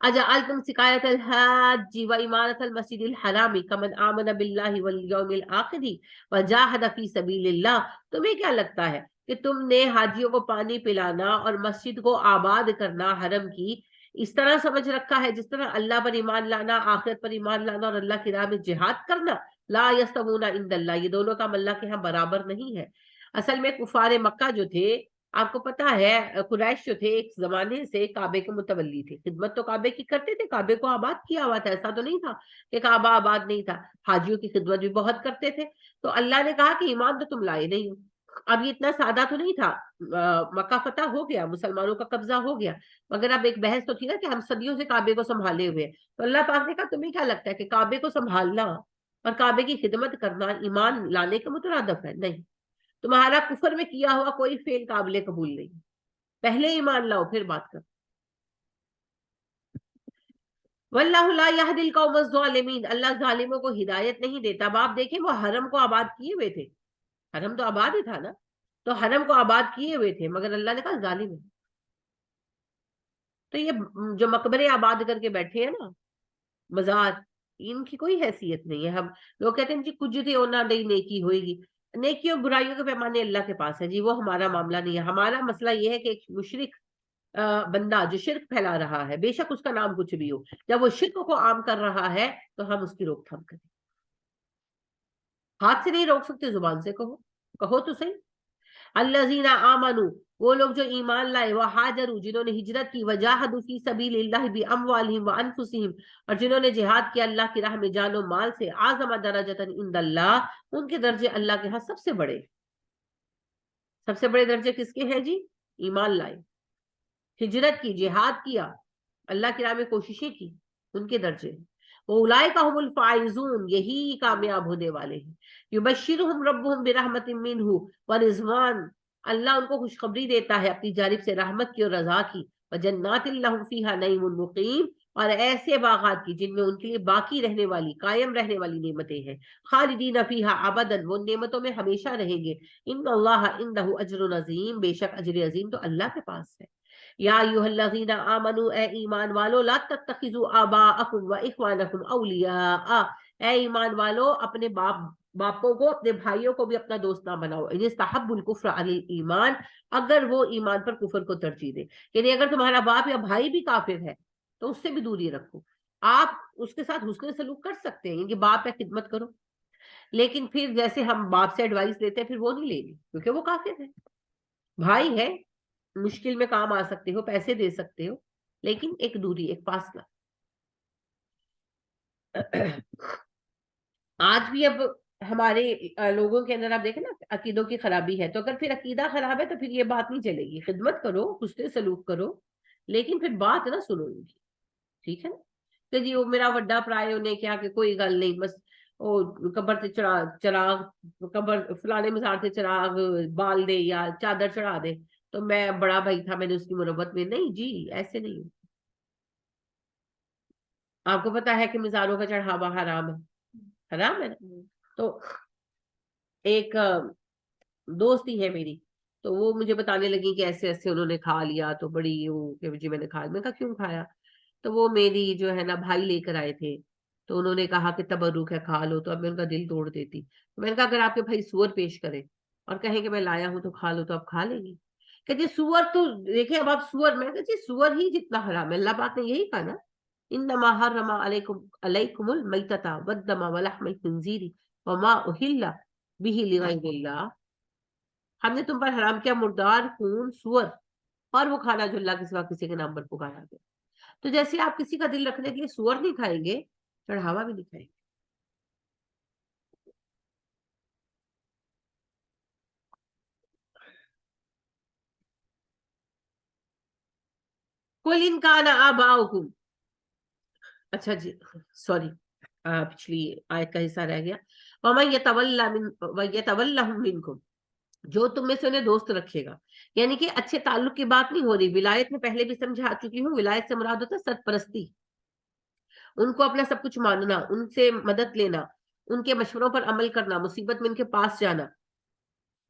اجعلتم سقایۃ الحاج وامارۃ المسجد الحرام کمن آمن باللہ والیوم الآخر وجاہد فی سبیل اللہ، تمہیں کیا لگتا ہے کہ تم نے حاجیوں کو پانی پلانا اور مسجد کو آباد کرنا حرم کی اس طرح سمجھ رکھا ہے جس طرح اللہ پر ایمان لانا، آخرت پر ایمان لانا اور اللہ کی راہ میں جہاد کرنا؟ لا یستوون عند اللہ، یہ دونوں کام اللہ کے ہاں برابر نہیں ہے۔ اصل میں کفار مکہ جو تھے، آپ کو پتا ہے قریش جو تھے ایک زمانے سے کعبے کے متولی تھے، خدمت تو کعبے کی کرتے تھے، کعبے کو آباد کیا ہوا تھا، ایسا تو نہیں تھا کہ کعبہ آباد نہیں تھا، حاجیوں کی خدمت بھی بہت کرتے تھے، تو اللہ نے کہا کہ ایمان تو تم لائے نہیں ہو۔ اب یہ اتنا سادہ تو نہیں تھا، مکہ فتح ہو گیا، مسلمانوں کا قبضہ ہو گیا، مگر اب ایک بحث تو تھی نا کہ ہم صدیوں سے کعبے کو سنبھالے ہوئے، تو اللہ پاک نے کہا تمہیں کیا لگتا ہے کہ کعبے کو سنبھالنا اور کعبے کی خدمت کرنا ایمان لانے کے مترادف ہے؟ نہیں، تمہارا کفر میں کیا ہوا کوئی فعل قابل قبول نہیں، پہلے ایمان لاؤ پھر بات کرو۔ واللہ لا یہدی القوم الظالمین، اللہ ظالموں کو ہدایت نہیں دیتا۔ اب آپ دیکھیں وہ حرم کو آباد کیے ہوئے تھے، حرم تو آباد ہی تھا نا، تو حرم کو آباد کیے ہوئے تھے، مگر اللہ نے کہا ظالم ہے۔ تو یہ جو مقبرے آباد کر کے بیٹھے ہیں نا، مزار، ان کی کوئی حیثیت نہیں ہے۔ ہم لوگ کہتے ہیں جی کچھ تھی ہونا نہیں نیکی ہوئے گی، نیکی اور برائیوں کے پیمانے اللہ کے پاس ہے جی، وہ ہمارا معاملہ نہیں ہے۔ ہمارا مسئلہ یہ ہے کہ ایک مشرک بندہ جو شرک پھیلا رہا ہے، بے شک اس کا نام کچھ بھی ہو، جب وہ شرک کو عام کر رہا ہے تو ہم اس کی روک تھام کریں۔ ہاتھ سے نہیں روک سکتے، زبان سے کہو، کہو تو صحیح۔ الذین آمنوا، وہ لوگ جو ایمان لائے، وہاجروا، جنہوں نے ہجرت کی، وجاہدوا فی سبیل اللہ باموالہم وانفسہم، اور جنہوں نے جہاد کیا اللہ کی راہ میں جان و مال سے، اعظم درجۃ عند اللہ، ان کے درجے اللہ کے ہاں سب سے بڑے۔ سب سے بڑے درجے کس کے ہیں جی؟ ایمان لائے، ہجرت کی، جہاد کیا، اللہ کی راہ میں کوششیں کی، ان کے درجے ہیں۔ وَأُولَئِكَ هُمُ الْفَائِزُونَ، یہی کامیاب ہونے والے ہیں۔ يُبَشِّرُهُمْ رَبُّهُمْ بِرَحْمَةٍ مِّنْهُ وَرِضْوَانٍ، اللہ ان کو خوشخبری دیتا ہے اپنی جانب سے رحمت کی اور رضا کی، وَجَنَّاتٍ لَّهُمْ فِيهَا نَعِيمٌ مُقِيمٌ، اور ایسے باغات کی جن میں ان کے لیے باقی رہنے والی، قائم رہنے والی نعمتیں ہیں، خالدین فیہا ابدا، وہ نعمتوں میں ہمیشہ رہیں گے۔ ان اللہ عندہ اجر عظیم، بے شک اجر عظیم تو اللہ کے پاس ہے۔ یا ایھا الذین آمنوا، اے ایمان والو، لا تتخذوا آباءکم و اخوانکم اولیاء، اے ایمان والو اپنے باپوں کو، اپنے بھائیوں کو بھی اپنا دوست نہ بناؤ۔ ان استحبوا الکفر علی الایمان، اگر وہ ایمان پر کفر کو ترجیح دے، یعنی اگر تمہارا باپ یا بھائی بھی کافر ہے تو اس سے بھی دوری رکھو۔ آپ اس کے ساتھ حسن سلوک کر سکتے ہیں، یعنی باپ ہے خدمت کرو، لیکن پھر جیسے ہم باپ سے ایڈوائس لیتے ہیں پھر وہ نہیں لینی، کیونکہ وہ کافر ہے۔ بھائی ہے، مشکل میں کام آ سکتے ہو، پیسے دے سکتے ہو، لیکن ایک دوری، ایک فاصلہ۔ آج بھی اب ہمارے لوگوں کے اندر آپ دیکھیں نا عقیدوں کی خرابی ہے، تو اگر پھر عقیدہ خراب ہے تو پھر یہ بات نہیں چلے گی، خدمت کرو، حسن سلوک کرو، لیکن پھر بات نہ سنو ان کی، ٹھیک ہے نا؟ کہ جی وہ میرا وڈا پرا ہے، انہیں کیا کہ کوئی گل نہیں، بس وہ قبر سے چراغ، قبر فلانے مزار سے چراغ بال دے یا چادر چڑھا دے تو میں بڑا بھائی تھا، میں نے اس کی مربت میں، نہیں جی ایسے نہیں۔ آپ کو پتا ہے کہ مزاروں کا چڑھاوا حرام ہے، حرام ہے نا؟ تو ایک دوست ہی ہے میری، تو وہ مجھے بتانے لگی کہ ایسے ایسے انہوں نے کھا لیا، تو بڑی وہ کہ جی میں نے کھا لیا۔ میں نے کہا کیوں کھایا؟ تو وہ میری جو ہے نا بھائی لے کر آئے تھے، تو انہوں نے کہا کہ تبرک ہے کھا لو، تو اب میں ان کا دل توڑ دیتی۔ تو میں نے کہا اگر آپ کے بھائی سور پیش کرے اور کہیں کہ میں لایا ہوں تو کھا لو، تو آپ کھا لیں گی؟ کہ جی سور تو دیکھیں، اب آپ سور، میں کہا جی سور ہی جتنا حرام ہے، اللہ پاک نے یہی کہا نا، انما حرم علیکم المیتۃ والدم ولحم الخنزیر وما اہل به لغیر اللہ، ہم نے تم پر حرام کیا مردار، خون، سور، اور وہ کھانا جو اللہ کے سوا کسی کے نام پر پکارا گیا۔ تو جیسے آپ کسی کا دل رکھنے کے لیے سور نہیں کھائیں گے، چڑھاوا بھی نہیں کھائیں گے۔ قل ان کان آباؤکم، اچھا جی سوری، پچھلی آیت کا حصہ رہ گیا۔ ومن یتولہم منکم، جو تم میں سے انہیں دوست رکھے گا، یعنی کہ اچھے تعلق کی بات نہیں ہو رہی، ولایت میں پہلے بھی سمجھا چکی ہوں، ولایت سے مراد ہوتا ہے سرپرستی، ان کو اپنا سب کچھ ماننا، ان سے مدد لینا، ان کے مشوروں پر عمل کرنا، مصیبت میں ان کے پاس جانا۔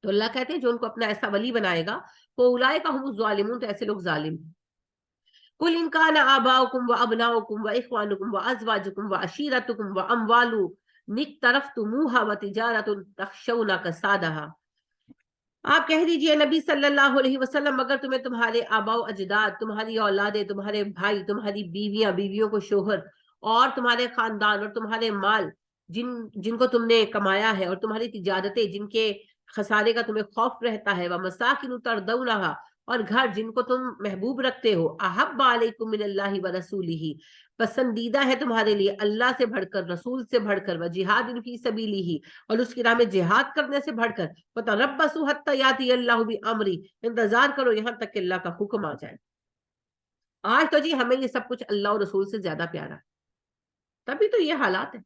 تو اللہ کہتے ہیں جو ان کو اپنا ایسا ولی بنائے گا، وہ اولئک هم الظالمون، تو ایسے لوگ ظالم ہیں۔ قل ان كان آباؤكم وابناؤكم واخوانكم وازواجكم وعشيرتكم واموال اقترفتموها وتجارة تخشون كسادها، آپ کہہ دیجئے نبی صلی اللہ علیہ وسلم، اگر تمہیں تمہارے آبا و اجداد، تمہاری اولادیں، تمہارے بھائی، تمہاری بیویاں، بیویوں کو شوہر، اور تمہارے خاندان اور تمہارے مال جن کو تم نے کمایا ہے، اور تمہاری تجارتیں جن کے خسارے کا تمہیں خوف رہتا ہے، ومساکن ترضونھا، اور گھر جن کو تم محبوب رکھتے ہو، احب علیکم من اللہ ورسولہ، پسندیدہ ہے تمہارے لیے اللہ سے بڑھ کر، رسول سے بڑھ کر، وجہاد فی سبیلہ، اور اس کی راہ میں جہاد کرنے سے بڑھ کر، وَتَرَبَّصُوا حَتَّى يَأْتِيَ اللَّهُ بِأَمْرِهِ، انتظار کرو یہاں تک کہ اللہ کا حکم آ جائے۔ آج تو جی ہمیں یہ سب کچھ اللہ اور رسول سے زیادہ پیارا ہے، تبھی تو یہ حالات ہیں۔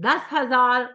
10,000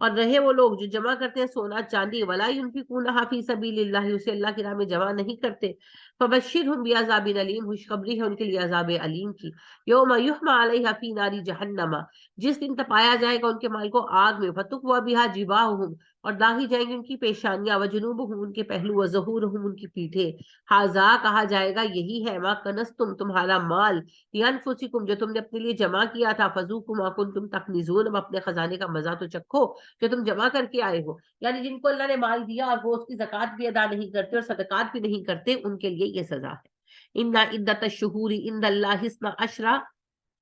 اور رہے وہ لوگ جو جمع کرتے ہیں سونا چاندی، ولا ينفقونها فی سبیل اللہ، اسے اللہ کی راہ میں جمع نہیں کرتے، فبشرهم بعذاب علیم، خوشخبری ہے ان کے لیے عذاب علیم کی، یوم یحمى علیہا فی نار جہنم، جس دن تپایا جائے گا ان کے مال کو آگ میں، فتکوی بها جباہہم، اور داغی جائیں گی ان کی پیشانیاں، وجنوبہم ان کے پہلو، وظہورہم ان کی پیٹھیں، ھذا کہا جائے گا یہی ہے ما کنزتم تمہارا مال، لانفسکم جو تم نے اپنے لیے جمع کیا تھا، فذوقوا ما کنتم تکنزون، اب اپنے خزانے کا مزہ تو چکھو جو تم جمع کر کے آئے ہو۔ یعنی جن کو اللہ نے مال دیا اور وہ اس کی زکوٰۃ بھی ادا نہیں کرتے اور صدقات بھی نہیں کرتے، ان کے لیے یہ سزا ہے۔ ان عدت الشہور عند اللہ اثنا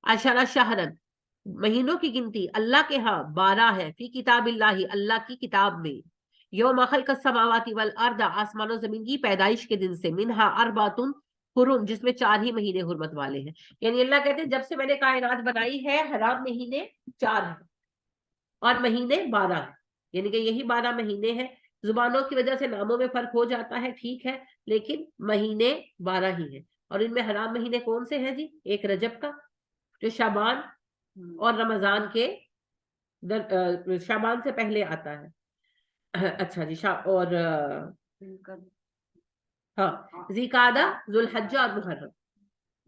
عشر شہرا، مہینوں کی گنتی اللہ کے ہاں 12 ہے، فی کتاب اللہ اللہ کی کتاب میں، یوم خلق السماوات والارض آسمان و زمین کی پیدائش کے دن سے، منہا اربعۃ حرم جس میں 4 ہی مہینے حرمت والے ہیں۔ یعنی اللہ کہتے ہیں جب سے میں نے کائنات بنائی ہے حرام مہینے 4 ہیں اور مہینے 12 ہیں، یعنی کہ یہی 12 مہینے ہیں۔ زبانوں کی وجہ سے ناموں میں فرق ہو جاتا ہے، ٹھیک ہے، لیکن مہینے 12 ہی ہیں۔ اور ان میں حرام مہینے کون سے ہیں جی؟ ایک رجب کا جو شعبان اور رمضان کے شعبان سے پہلے آتا ہے، اچھا جی، اور ہاں ذیقعدہ، ذوالحجہ اور محرم،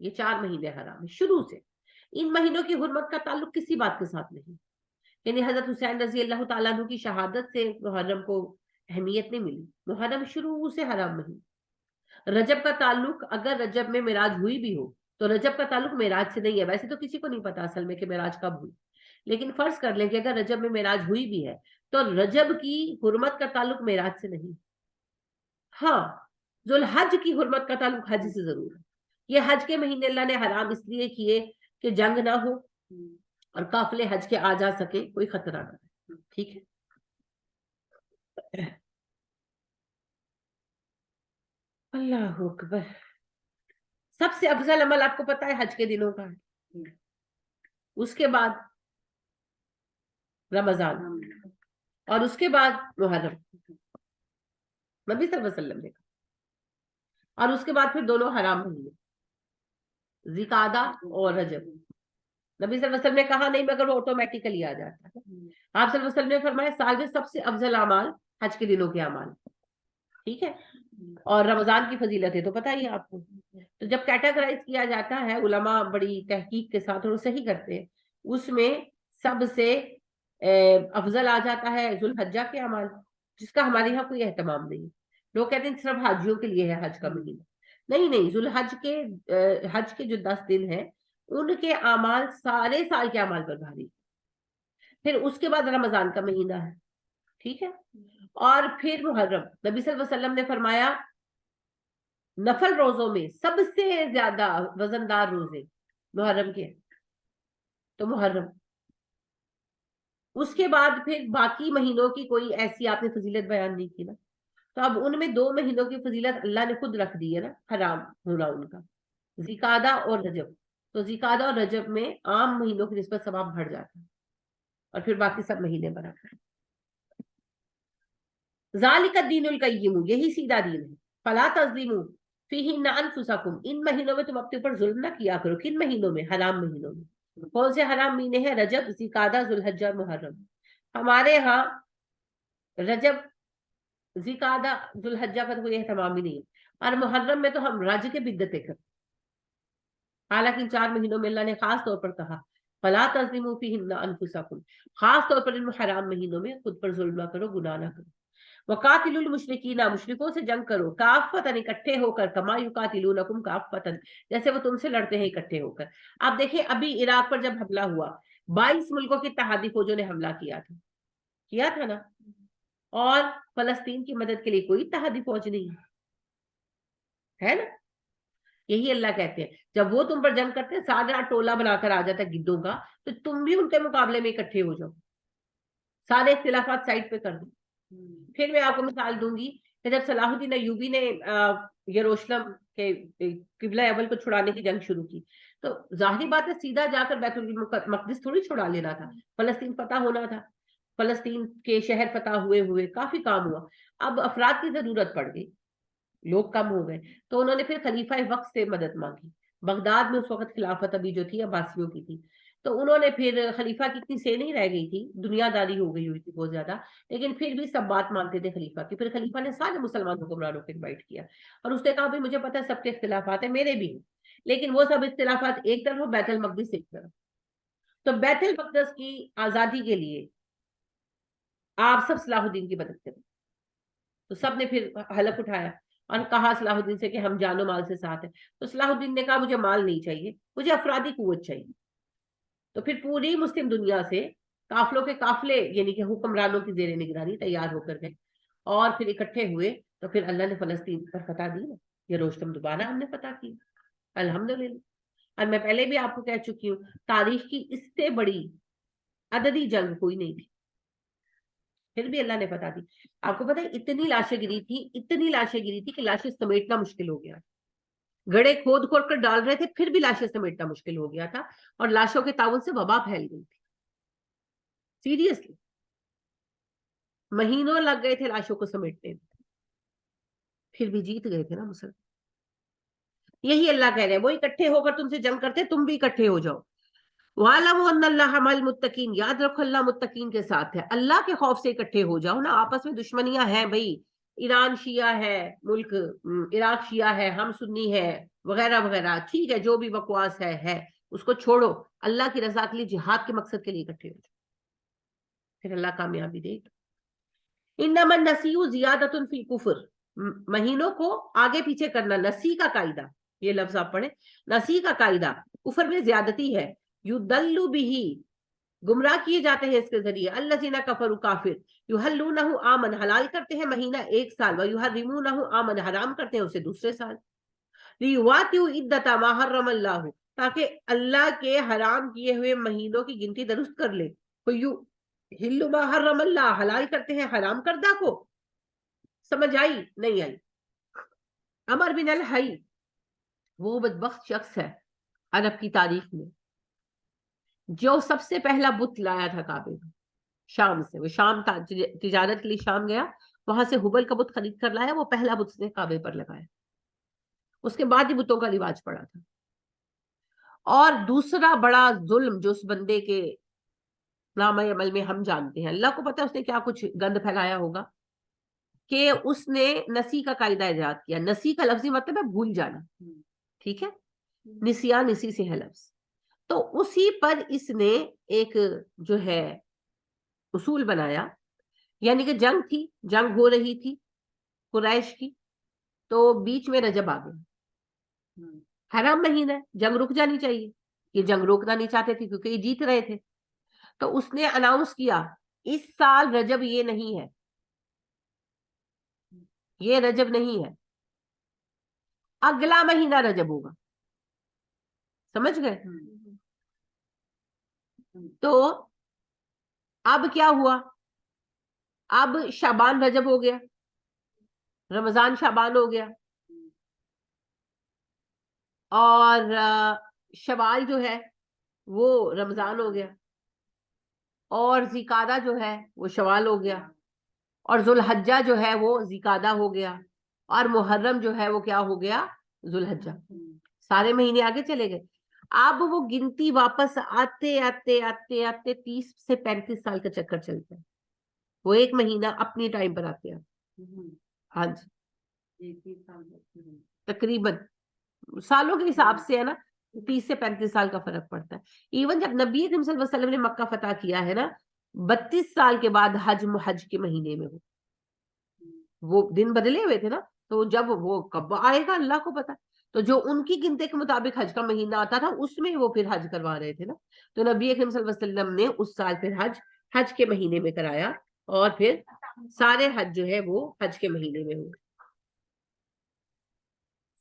یہ 4 مہینے حرام ہیں شروع سے۔ ان مہینوں کی حرمت کا تعلق کسی بات کے ساتھ نہیں، یعنی حضرت حسین رضی اللہ تعالیٰ عنہ کی شہادت سے محرم کو اہمیت نہیں ملی، محرم شروع سے حرام نہیں۔ رجب کا تعلق اگر رجب میں معراج ہوئی بھی ہو تو رجب کا تعلق معراج سے نہیں ہے، ویسے تو کسی کو نہیں پتا اصل میں کہ معراج کب ہوئی، لیکن فرض کر لیں کہ اگر رجب میں معراج ہوئی بھی ہے تو رجب کی حرمت کا تعلق معراج سے نہیں۔ ہاں ذوالحج کی حرمت کا تعلق حج سے ضرور ہے۔ یہ حج کے مہینے اللہ نے حرام اس لیے کیے کہ جنگ نہ ہو اور قافلے حج کے آ جا سکے، کوئی خطرہ نہ ہے، ٹھیک ہے۔ اللہ اکبر۔ سب سے افضل عمل آپ کو پتا ہے حج کے دنوں کا ہے، اس کے بعد رمضان اور اس کے بعد محرم، نبی صلی اللہ علیہ وسلم نے کہا، اور اس کے بعد پھر دونوں حرام مہینے ذیقعدہ اور رجب۔ نبی صلی اللہ علیہ وسلم نے کہا نہیں مگر وہ آٹومیٹیکلی آ جاتا ہے۔ آپ صلی اللہ علیہ وسلم نے فرمایا سال میں سب سے افضل اعمال حج کے دنوں کے اعمال، ٹھیک ہے، اور رمضان کی فضیلت ہے تو پتہ ہی ہے آپ کو۔ تو جب کیٹاگرائز کیا جاتا ہے علماء بڑی تحقیق کے ساتھ اور صحیح کرتے ہیں، اس میں سب سے افضل آ جاتا ہے ذوالحجہ کے اعمال، جس کا ہمارے یہاں کوئی اہتمام نہیں۔ لوگ کہتے ہیں صرف حاجیوں کے لیے ہے حج کا مہینہ، نہیں نہیں، ذوالحج کے حج کے جو 10 دن ہیں ان کے اعمال سارے سال کے اعمال پر بھاری۔ پھر اس کے بعد رمضان کا مہینہ ہے، ٹھیک ہے، اور پھر محرم۔ نبی صلی اللہ علیہ وسلم نے فرمایا نفل روزوں میں سب سے زیادہ وزندار روزے محرم کے، تو محرم۔ اس کے بعد پھر باقی مہینوں کی کوئی ایسی آپ نے فضیلت بیان نہیں کی نا، تو اب ان میں 2 مہینوں کی فضیلت اللہ نے خود رکھ دی ہے نا، حرام ہونا ان کا، ذیقعدہ اور رجب۔ تو ذیقعدہ اور رجب میں عام مہینوں کی نسبت ثواب بڑھ جاتا ہے، اور پھر باقی سب مہینے برابر۔ ذالک الدین القیم، یہی سیدھا دین ہے۔ فلا تظلموا فیہن انفسکم، ان مہینوں میں تم اپنے اوپر ظلم نہ کیا کرو۔ کن مہینوں میں؟ حرام مہینوں میں۔ کون سے حرام مہینے ہیں؟ رجب، ذیقعدہ، ذوالحجہ اور محرم۔ ہمارے ہاں رجب، ذیقعدہ، ذوالحجہ کا تو کوئی اہتمام ہی نہیں ہے، اور محرم میں تو ہم رج کے بدعتیں کرتے، حالانکہ ان 4 مہینوں میں اللہ نے خاص طور پر کہا فلا تظلموا فیہن انفسکم، خاص طور پر ان حرام مہینوں میں خود پر ظلم نہ کرو، گناہ نہ کرو۔ وقاتل المشرکین، مشرکوں سے جنگ کرو، کافتن، اکٹھے ہو کر، کما یقاتلونکم کافتن، جیسے وہ تم سے لڑتے ہیں اکٹھے ہو کر۔ آپ دیکھیں ابھی عراق پر جب حملہ ہوا، 22 ملکوں کی اتحادی فوجوں نے حملہ کیا تھا نا، اور فلسطین کی مدد کے لیے کوئی اتحادی فوج نہیں ہے نا۔ یہی اللہ کہتے ہیں جب وہ تم پر جنگ کرتے ہیں، سارا ٹولہ بنا کر آ جاتا ہے گدوں کا، تو تم بھی ان کے مقابلے میں اکٹھے ہو جاؤ، سارے اختلافات سائڈ پہ کر دو۔ پھر میں آپ کو مثال دوں گی کہ جب صلاح الدین ایوبی نے یروشلم کے قبلہ اول کو چھڑانے کی جنگ شروع کی، تو ظاہری بات ہے سیدھا جا کر بیت المقدس تھوڑی چھڑا لینا تھا، فلسطین فتح ہونا تھا، فلسطین کے شہر فتح ہوئے کافی کام ہوا۔ اب افراد کی ضرورت پڑ گئی، لوگ کم ہو گئے، تو انہوں نے پھر خلیفہ وقت سے مدد مانگی۔ بغداد میں اس وقت خلافت ابھی جو تھی عباسیوں کی تھی، تو انہوں نے پھر خلیفہ کی اتنی سے نہیں رہ گئی تھی، دنیا داری ہو گئی ہوئی تھی بہت زیادہ، لیکن پھر بھی سب بات مانتے تھے خلیفہ کی. پھر خلیفہ نے سارے مسلمان حکمرانوں کو انوائٹ کیا اور اس نے کہا بھائی مجھے پتا ہے سب کے اختلافات ہیں، میرے بھی ہیں، لیکن وہ سب اختلافات ایک طرف، بیت المقدس ایک طرف. تو بیت المقدس کی آزادی کے لیے آپ سب صلاح الدین کی مدد کریں. تو سب نے پھر حلف اٹھایا اور کہا صلاح الدین سے کہ ہم جان و مال سے ساتھ ہیں. تو صلاح الدین نے کہا مجھے مال نہیں چاہیے، مجھے افرادی قوت چاہیے. تو پھر پوری مسلم دنیا سے قافلوں کے قافلے یعنی کہ حکمرانوں کی زیر نگرانی تیار ہو کر گئے اور پھر اکٹھے ہوئے. تو پھر اللہ نے فلسطین پر فتح دی نا، یہ روشتم دوبارہ ہم نے فتح کی الحمدللہ. اور میں پہلے بھی آپ کو کہہ چکی ہوں تاریخ کی اس سے بڑی عددی جنگ کوئی نہیں تھی، پھر بھی اللہ نے فتح دی. آپ کو پتا ہے اتنی لاشیں گری تھی، اتنی لاشیں گری تھی کہ لاشیں سمیٹنا مشکل ہو گیا. گڑے کھود کھود کر ڈال رہے تھے پھر بھی لاشیں سمیٹنا مشکل ہو گیا تھا، اور لاشوں کے تعاون سے وبا پھیل گئی تھی. سیریسلی مہینوں لگ گئے تھے لاشوں کو سمیٹنے میں، پھر بھی جیت گئے تھے نا مسلمان. یہی اللہ کہہ رہے ہیں وہ اکٹھے ہو کر تم سے جنگ کرتے، تم بھی اکٹھے ہو جاؤ. وَاعْلَمُوا أَنَّ اللَّهَ مَعَ الْمُتَّقِينَ، یاد رکھو اللہ متقین کے ساتھ ہے. اللہ کے خوف سے اکٹھے ہو جاؤ نا. آپس میں دشمنیاں ہیں بھائی، ایران شیعہ ہے ملک، عراق شیعہ ہے، ہم سنی ہے وغیرہ وغیرہ، ٹھیک ہے جو بھی بکواس ہے اس کو چھوڑو. اللہ کی رضا کے لیے جہاد کے مقصد کے لیے اکٹھے ہو جاؤ، پھر اللہ کامیابی دے گا. انما النسیء زیادۃ فی الکفر، مہینوں کو آگے پیچھے کرنا نسی کا قاعدہ، یہ لفظ آپ پڑھیں، نسی کا قاعدہ کفر میں زیادتی ہے. یدل بہ، گمراہ کیے جاتے ہیں اس کے ذریعے، الذین کفروا کافر، یحلونہ عامن، حلال کرتے ہیں مہینہ ایک سال، ویحرمونہ عامن، حرام کرتے ہیں اسے دوسرے سال. لیواتوا عدۃ ما حرم اللہ، تاکہ اللہ کے حرام کیے ہوئے مہینوں کی گنتی درست کر لے. ہلو ما حرم اللہ، حلال کرتے ہیں حرام کردہ کو. سمجھ آئی نہیں آئی؟ عمر بن الحی وہ بدبخت شخص ہے عرب کی تاریخ میں جو سب سے پہلا بت لایا تھا کعبے میں شام سے. وہ شام تجارت کے لیے شام گیا، وہاں سے ہبل کا بت خرید کر لایا، وہ پہلا بت نے کعبے پر لگایا. اس کے بعد ہی بتوں کا رواج پڑا تھا. اور دوسرا بڑا ظلم جو اس بندے کے نام عمل میں ہم جانتے ہیں، اللہ کو پتا اس نے کیا کچھ گند پھیلایا ہوگا، کہ اس نے نسی کا قاعدہ ایجاد کیا. نسی کا لفظی مطلب ہے بھول جانا، ٹھیک ہے، نسیان نسی سے ہے لفظ. تو اسی پر اس نے ایک جو ہے اصول بنایا، یعنی کہ جنگ تھی، جنگ ہو رہی تھی قریش کی، تو بیچ میں رجب آ گئی، حرام مہینہ ہے، جنگ رک جانی چاہیے. یہ جنگ روکنا نہیں چاہتے تھے کیونکہ یہ جیت رہے تھے. تو اس نے اناؤنس کیا اس سال رجب یہ نہیں ہے، یہ رجب نہیں ہے، اگلا مہینہ رجب ہوگا. سمجھ گئے؟ تو اب کیا ہوا، اب شعبان رجب ہو گیا، رمضان شعبان ہو گیا، اور شوال جو ہے وہ رمضان ہو گیا، اور ذیقعدہ جو ہے وہ شوال ہو گیا، اور ذوالحجہ جو ہے وہ ذیقعدہ ہو گیا، اور محرم جو ہے وہ کیا ہو گیا، ذوالحجہ. سارے مہینے آگے چلے گئے. اب وہ گنتی واپس آتے آتے آتے آتے 30 سے 35 سال کا چکر چلتا ہے. وہ ایک مہینہ اپنی ٹائم پر آتے ہیں. ہاں جی تقریباً سالوں کے حساب سے ہے نا، 30 سے 35 سال کا فرق پڑتا ہے. ایون جب نبی اکرم صلی اللہ علیہ وسلم نے مکہ فتح کیا ہے نا، 32 سال کے بعد حج کے مہینے میں وہ دن بدلے ہوئے تھے نا، تو جب وہ کب آئے گا اللہ کو پتا. تو جو ان کی گنتی کے مطابق حج کا مہینہ آتا تھا اس میں وہ پھر حج کروا رہے تھے نا. تو نبی اکرم صلی اللہ علیہ وسلم نے اس سال پھر حج کے مہینے میں کرایا، اور پھر سارے حج جو ہے وہ حج کے مہینے میں ہوئے.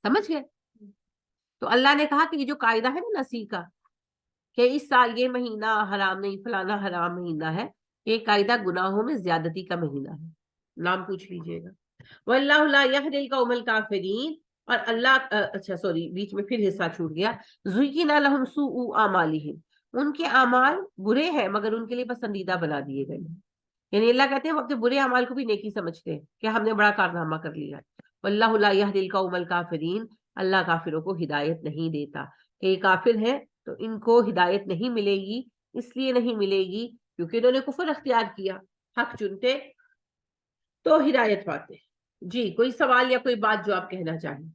سمجھ گئے؟ تو اللہ نے کہا کہ یہ جو قاعدہ ہے نا نسی کا، کہ اس سال یہ مہینہ حرام نہیں، فلانا حرام مہینہ ہے، یہ قاعدہ گناہوں میں زیادتی کا مہینہ ہے. نام پوچھ لیجئے گا. وَاللَّهُ لَا يَهْدِي الْقَوْمَ الْكَافِرِينَ، اور اللہ اچھا سوری بیچ میں پھر حصہ چھوٹ گیا. زُيِّنَ لَهُمْ سُوءُ أَعْمَالِهِمْ، ان کے اعمال برے ہیں مگر ان کے لیے پسندیدہ بنا دیے گئے. یعنی اللہ کہتے ہیں وہ اپنے برے اعمال کو بھی نیکی سمجھتے ہیں کہ ہم نے بڑا کارنامہ کر لیا. وَاللَّهُ لَا يَهْدِي الْقَوْمَ الْكَافِرِينَ، اللہ کافروں کو ہدایت نہیں دیتا. کہ یہ کافر ہیں تو ان کو ہدایت نہیں ملے گی، اس لیے نہیں ملے گی کیونکہ انہوں نے کفر اختیار کیا، حق چنتے تو ہدایت پاتے۔ جی کوئی سوال یا کوئی بات جو آپ کہنا چاہیں؟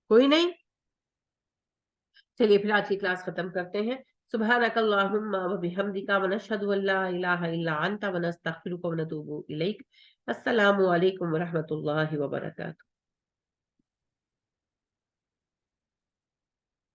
کوئی نہیں؟ چلیے پھر آج کی کلاس ختم کرتے ہیں۔ سبحانک اللہم و بحمدک ونشہد ان لا الہ الا انت ونستغفرک ونتوب الیک۔ السلام علیکم ورحمۃ اللہ وبرکاتہ۔